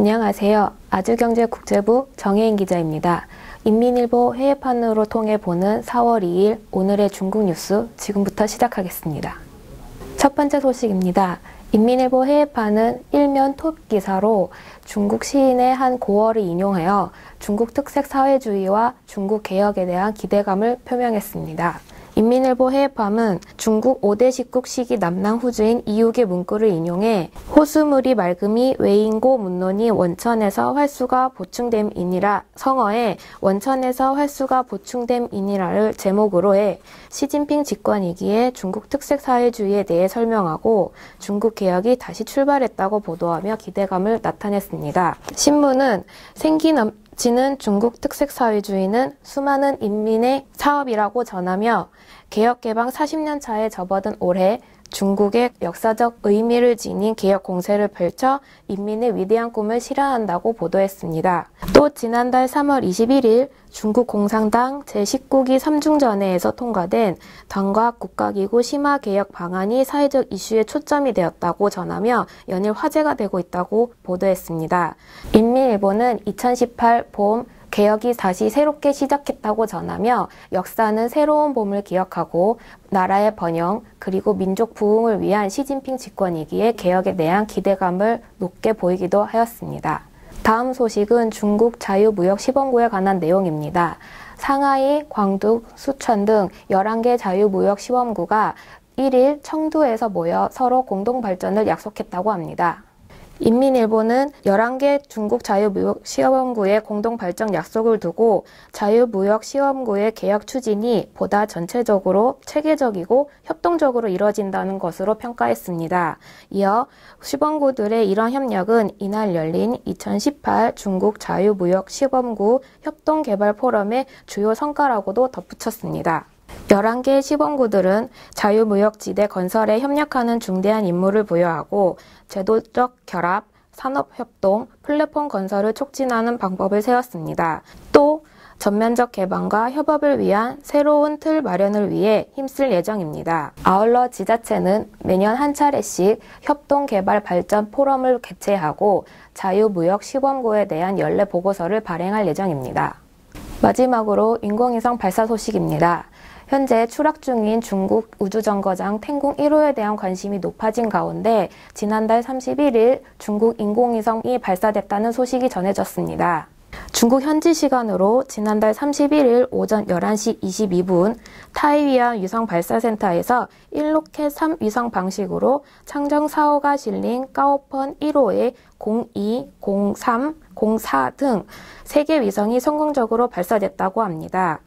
안녕하세요. 아주경제국제부 정혜인 기자입니다. 인민일보 해외판으로 통해 보는 4월 2일 오늘의 중국 뉴스 지금부터 시작하겠습니다. 첫 번째 소식입니다. 인민일보 해외판은 일면 톱 기사로 중국 시인의 한 고어를 인용하여 중국 특색 사회주의와 중국 개혁에 대한 기대감을 표명했습니다. 인민일보 해외판은 중국 5대 식국 시기 남낭 후주인 이육의 문구를 인용해 호수물이 맑음이 외인고 문론이 원천에서 활수가 보충됨이니라 성어에 원천에서 활수가 보충됨이니라를 제목으로 해 시진핑 집권이기에 중국 특색 사회주의에 대해 설명하고 중국 개혁이 다시 출발했다고 보도하며 기대감을 나타냈습니다. 신문은 생기 넘치는 중국 특색 사회주의는 수많은 인민의 사업이라고 전하며 개혁 개방 40년 차에 접어든 올해 중국의 역사적 의미를 지닌 개혁 공세를 펼쳐 인민의 위대한 꿈을 실현한다고 보도했습니다. 또 지난달 3월 21일 중국 공산당 제19기 3중전회에서 통과된 당과 국가기구 심화개혁 방안이 사회적 이슈에 초점이 되었다고 전하며 연일 화제가 되고 있다고 보도했습니다. 인민일보는 2018 봄 개혁이 다시 새롭게 시작했다고 전하며 역사는 새로운 봄을 기억하고 나라의 번영 그리고 민족 부흥을 위한 시진핑 집권이기에 개혁에 대한 기대감을 높게 보이기도 하였습니다. 다음 소식은 중국 자유무역시범구에 관한 내용입니다. 상하이, 광둥, 수천 등 11개 자유무역시범구가 1일 청두에서 모여 서로 공동발전을 약속했다고 합니다. 인민일보는 11개 중국 자유무역시범구의 공동발전 약속을 두고 자유무역시범구의 개혁 추진이 보다 전체적으로 체계적이고 협동적으로 이뤄진다는 것으로 평가했습니다. 이어 시범구들의 이런 협력은 이날 열린 2018 중국 자유무역시범구 협동개발포럼의 주요 성과라고도 덧붙였습니다. 11개의 시범구들은 자유무역지대 건설에 협력하는 중대한 임무를 부여하고 제도적 결합, 산업협동, 플랫폼 건설을 촉진하는 방법을 세웠습니다. 또 전면적 개방과 협업을 위한 새로운 틀 마련을 위해 힘쓸 예정입니다. 아울러 지자체는 매년 한 차례씩 협동개발발전 포럼을 개최하고 자유무역 시범구에 대한 연례 보고서를 발행할 예정입니다. 마지막으로 인공위성 발사 소식입니다. 현재 추락 중인 중국 우주정거장 탱궁 1호에 대한 관심이 높아진 가운데 지난달 31일 중국 인공위성이 발사됐다는 소식이 전해졌습니다. 중국 현지 시간으로 지난달 31일 오전 11시 22분 타이위안 위성발사센터에서 1로켓 3위성 방식으로 창정 4호가 실린 까오펀 1호의 02, 03, 04 등 3개 위성이 성공적으로 발사됐다고 합니다.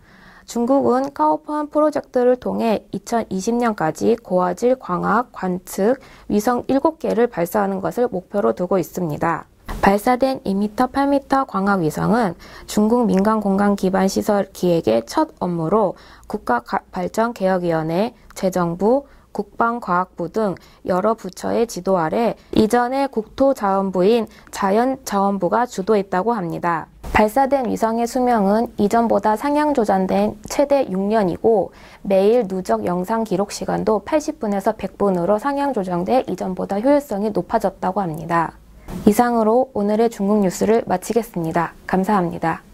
중국은 까오펀 프로젝트를 통해 2020년까지 고화질 광학 관측 위성 7개를 발사하는 것을 목표로 두고 있습니다. 발사된 2m, 8m 광학 위성은 중국 민간 공간 기반 시설 기획의 첫 업무로 국가발전개혁위원회, 재정부, 국방과학부 등 여러 부처의 지도 아래 이전의 국토자원부인 자연자원부가 주도했다고 합니다. 발사된 위성의 수명은 이전보다 상향 조정된 최대 6년이고 매일 누적 영상 기록 시간도 80분에서 100분으로 상향 조정돼 이전보다 효율성이 높아졌다고 합니다. 이상으로 오늘의 중국 뉴스를 마치겠습니다. 감사합니다.